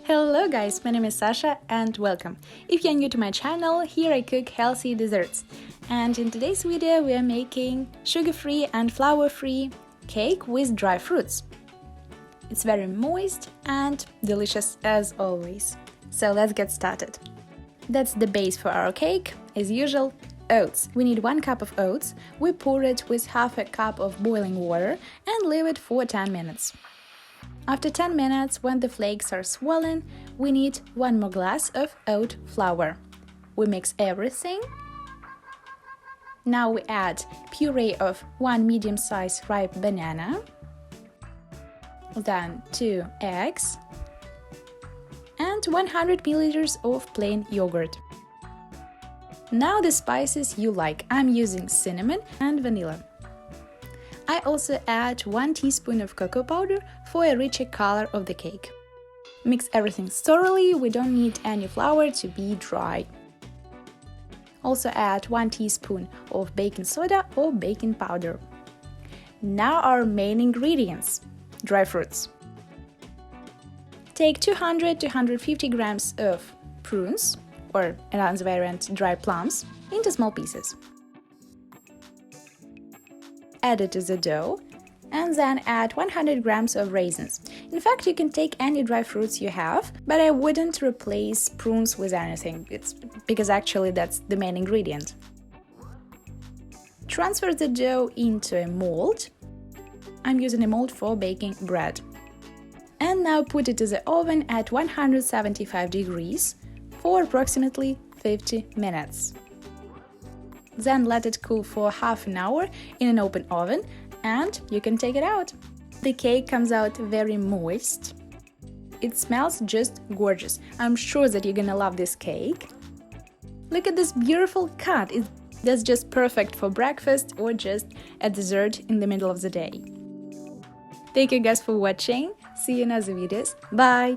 Hello guys, my name is Sasha and welcome. If you're new to my channel, here I cook healthy desserts. And in today's video we are making sugar-free and flour-free cake with dry fruits. It's very moist and delicious as always. So let's get started. That's the base for our cake, as usual, oats. We need 1 cup of oats. We pour it with half a cup of boiling water and leave it for 10 minutes. After 10 minutes, when the flakes are swollen, we need 1 more glass of oat flour. We mix everything. Now we add puree of 1 medium-sized ripe banana, then 2 eggs, and 100 milliliters of plain yogurt. Now the spices you like. I'm using cinnamon and vanilla. I also add 1 teaspoon of cocoa powder for a richer color of the cake. Mix everything thoroughly, we don't need any flour to be dry. Also add 1 teaspoon of baking soda or baking powder. Now our main ingredients: dry fruits. Take 200 to 150 grams of prunes, or another variant, dry plums, into small pieces. Add it to the dough, and then add 100 grams of raisins. In fact, you can take any dry fruits you have, but I wouldn't replace prunes with anything. It's because actually that's the main ingredient. Transfer the dough into a mold. I'm using a mold for baking bread. And now put it to the oven at 175 degrees for approximately 50 minutes. Then let it cool for half an hour in an open oven and you can take it out. The cake comes out very moist. It smells just gorgeous. I'm sure that you're gonna love this cake. Look at this beautiful cut. That's just perfect for breakfast or just a dessert in the middle of the day. Thank you guys for watching. See you in other videos. Bye!